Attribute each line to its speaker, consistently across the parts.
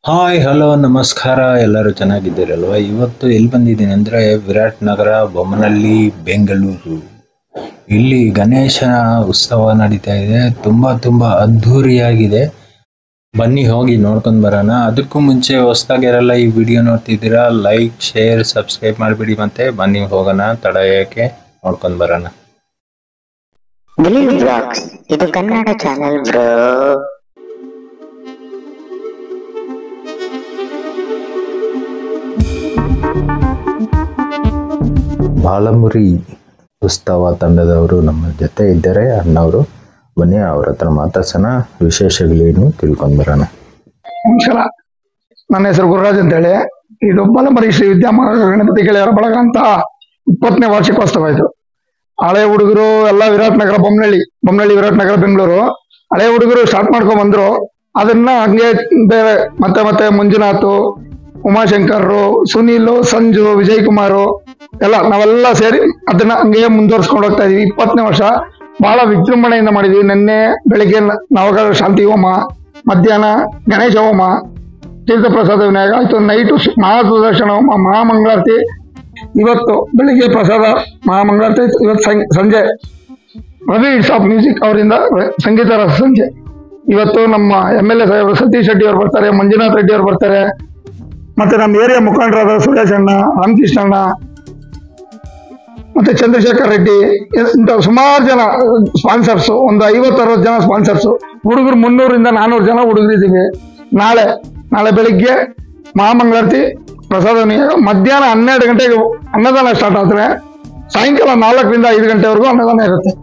Speaker 1: Hi hello ನಮಸ್ಕಾರ, ಎಲ್ಲರೂ ಚೆನ್ನಾಗಿದ್ದೀರಲ್ವ. ಇವತ್ತು ಎಲ್ಲಿ ಬಂದಿದ್ದೀನಿ ಅಂದರೆ ವಿರಾಟ್ ನಗರ, ಬೊಮ್ಮನಹಳ್ಳಿ, ಬೆಂಗಳೂರು. ಇಲ್ಲಿ ಗಣೇಶ ಉತ್ಸವ ನಡೀತಾ ಇದೆ. ತುಂಬ ಅದ್ಧೂರಿಯಾಗಿದೆ. ಬನ್ನಿ ಹೋಗಿ ನೋಡ್ಕೊಂಡು ಬರೋಣ. ಅದಕ್ಕೂ ಮುಂಚೆ ಹೊಸ್ದಾಗಿರಲ್ಲ ಈ ವಿಡಿಯೋ ನೋಡ್ತಿದ್ದೀರಾ, ಲೈಕ್ ಶೇರ್ ಸಬ್ಸ್ಕ್ರೈಬ್ ಮಾಡಿಬಿಡಿ. ಮತ್ತೆ ಬನ್ನಿ ಹೋಗೋಣ, ತಡ ಯಾಕೆ, ನೋಡ್ಕೊಂಡು ಬರೋಣ.
Speaker 2: ಬಿಲೀವ್ ಬ್ಲಾಗ್ಸ್ ಇದು ಕನ್ನಡ ಚಾನೆಲ್ ಬ್ರೋ.
Speaker 1: ಬಾಲಮುರಿ ಉತ್ಸವ ತಂಡದವರು ನಮ್ಮ ಜೊತೆ ಇದ್ದಾರೆ, ಅಣ್ಣವರು. ಬನ್ನಿ ಅವ್ರ ಹತ್ರ ಮಾತಾಡ್ಸೋಣ, ವಿಶೇಷಗಳೇನು ತಿಳ್ಕೊಂಡು ಬರೋಣ.
Speaker 3: ನಮಸ್ಕಾರ, ನನ್ನ ಹೆಸರು ಗುರುರಾಜ್ ಅಂತೇಳಿ. ಇದು ಬಾಲಮುರಿ ಶ್ರೀ ಗಣಪತಿ ಗೆಳೆಯರ ಬಳಗ ಅಂತ 20ನೇ ವಾರ್ಷಿಕೋತ್ಸವ. ಇದು ಹಳೆ ಹುಡುಗರು ಎಲ್ಲ ವಿರಾಟ್ ನಗರ, ಬೊಮ್ಮನಹಳ್ಳಿ ವಿರಾಟ್ ನಗರ ಬೆಂಗಳೂರು ಹಳೆ ಹುಡುಗರು ಸ್ಟಾರ್ಟ್ ಮಾಡ್ಕೊಂಡ್ ಬಂದ್ರು. ಅದನ್ನ ಹಂಗೆ ಬೇರೆ ಮತ್ತೆ ಮಂಜುನಾಥ್, ಉಮಾಶಂಕರ್, ಸುನೀಲ್, ಸಂಜು, ವಿಜಯ್ ಕುಮಾರ್ ಎಲ್ಲ ನಾವೆಲ್ಲ ಸೇರಿ ಅದನ್ನ ಹಂಗೆ ಮುಂದುವರ್ಸ್ಕೊಂಡು ಹೋಗ್ತಾ ಇದೀವಿ. 20ನೇ ವರ್ಷ ಬಹಳ ವಿಜೃಂಭಣೆಯಿಂದ ಮಾಡಿದ್ವಿ. ನಿನ್ನೆ ಬೆಳಿಗ್ಗೆ ನವಗ್ರಹ ಶಾಂತಿ ಹೋಮ, ಮಧ್ಯಾಹ್ನ ಗಣೇಶ ಹೋಮ, ತೀರ್ಥ ಪ್ರಸಾದ ವಿನಾಯಕ ಆಯ್ತು, ನೈಟು ಮಹಾಸುದರ್ಶನ ಹೋಮ, ಮಹಾಮಂಗಳಾರತಿ. ಇವತ್ತು ಬೆಳಿಗ್ಗೆ ಪ್ರಸಾದ ಮಹಾಮಂಗಳಾರತಿ ಆಯ್ತು. ಇವತ್ತು ಸಂಜೆ ರವಿ ಇಟ್ಸ್ ಆಫ್ ಮ್ಯೂಸಿಕ್ ಅವರಿಂದ ಸಂಗೀತ ರಸ ಸಂಜೆ. ಇವತ್ತು ನಮ್ಮ MLA ಸಾಹೇಬರು ಸತೀಶ್ ರೆಡ್ಡಿ ಅವರು ಬರ್ತಾರೆ, ಮಂಜುನಾಥ್ ರೆಡ್ಡಿ ಅವರು ಬರ್ತಾರೆ, ಮತ್ತೆ ನಮ್ಮ ಏರಿಯಾ ಮುಖಂಡರಾದ ಸುರೇಶ್ ಅಣ್ಣ, ರಾಮಕೃಷ್ಣ ಅಣ್ಣ, ಮತ್ತೆ ಚಂದ್ರಶೇಖರ್ ರೆಡ್ಡಿ, ಇಂಥ ಸುಮಾರು ಜನ ಸ್ಪಾನ್ಸರ್ಸ್, ಒಂದು 50-60 ಜನ ಸ್ಪಾನ್ಸರ್ಸ್. ಹುಡುಗರು 300ರಿಂದ 400 ಜನ ಹುಡುಗರಿದ್ದೀವಿ. ನಾಳೆ ಬೆಳಿಗ್ಗೆ ಮಹಾಮಂಗಳಾರತಿ, ಪ್ರಸಾದ ವಿನಿಯೋಗ, ಮಧ್ಯಾಹ್ನ 12 ಗಂಟೆಗೆ ಅನ್ನದಾನ ಸ್ಟಾರ್ಟ್ ಆದ್ರೆ ಸಾಯಂಕಾಲ 4ರಿಂದ 5 ಗಂಟೆವರೆಗೂ ಅನ್ನದಾನ ಇರುತ್ತೆ.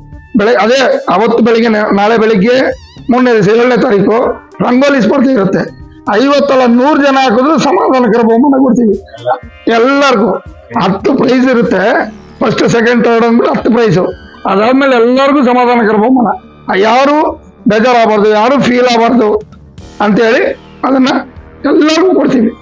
Speaker 3: ಅದೇ ಅವತ್ತು ಬೆಳಿಗ್ಗೆ, ನಾಳೆ ಬೆಳಿಗ್ಗೆ 7ನೇ ತಾರೀಕು ರಂಗೋಲಿ ಸ್ಪರ್ಧೆ ಇರುತ್ತೆ. 50 ಅಲ್ಲ 100 ಜನ ಹಾಕಿದ್ರು ಸಮಾಧಾನಕರ ಬಹುಮಾನ ಕೊಡ್ತೀವಿ ಎಲ್ಲರಿಗೂ. 10 ಪ್ರೈಸ್ ಇರುತ್ತೆ. ಫಸ್ಟ್ ಸೆಕೆಂಡ್ ಥರ್ಡ್ ಅಂದ್ಬಿಟ್ಟು 10 ಪ್ರೈಸು. ಅದಾದ್ಮೇಲೆ ಎಲ್ಲರಿಗೂ ಸಮಾಧಾನಕರ ಬಹುಮಾನ. ಯಾರು ಬೇಜಾರಾಗಬಾರ್ದು, ಯಾರು ಫೀಲ್ ಆಗಬಾರ್ದು ಅಂತೇಳಿ ಅದನ್ನ ಎಲ್ಲರಿಗೂ ಕೊಡ್ತೀವಿ.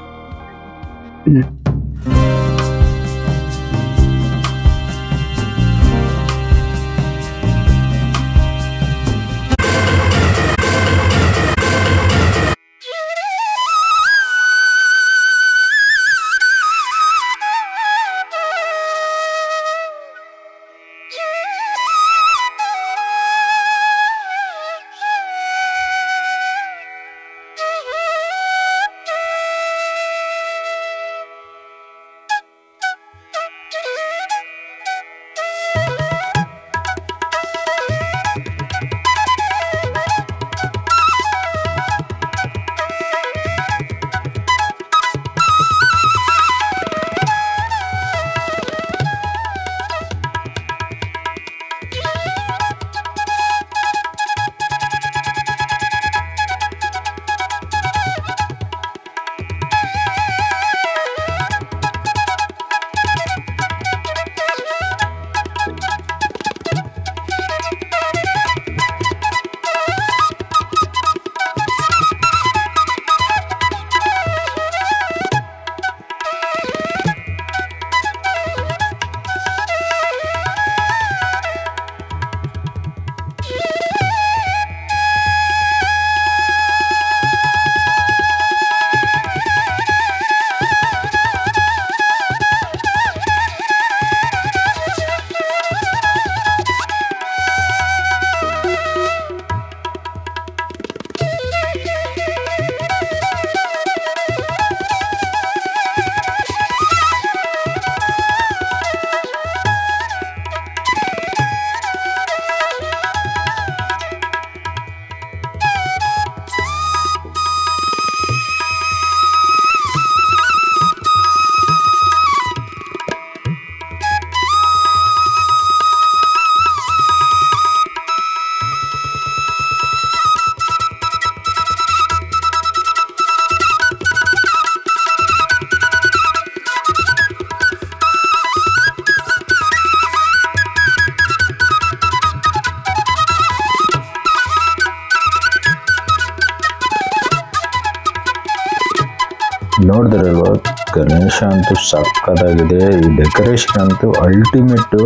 Speaker 1: ನೋಡಿದ್ರಲ್ವ, ಗಣೇಶ ಅಂತೂ ಸಕ್ಕತ್ತಾಗಿದೆ. ಈ ಡೆಕೋರೇಷನ್ ಅಂತೂ ಅಲ್ಟಿಮೇಟು,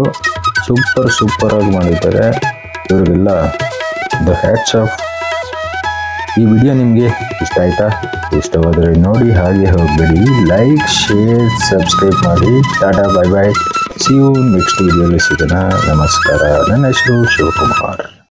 Speaker 1: ಸೂಪರ್ ಆಗಿ ಮಾಡಿದ್ದಾರೆ. ಇವರಿಗೆಲ್ಲ ದ ಹ್ಯಾಟ್ಸ್ ಆಫ್. ಈ ವಿಡಿಯೋ ನಿಮಗೆ ಇಷ್ಟ ಆಯ್ತಾ? ಇಷ್ಟವಾದರೆ ನೋಡಿ, ಹಾಗೆ ಹೋಗಬೇಡಿ, ಲೈಕ್, ಶೇರ್, ಸಬ್ಸ್ಕ್ರೈಬ್ ಮಾಡಿ. Tata, bye bye, see you next ವಿಡಿಯೋಲಿ ಸಿಗೋಣ. ನಮಸ್ಕಾರ. ನನ್ನ ಹೆಸರು ಶಿವಕುಮಾರ್.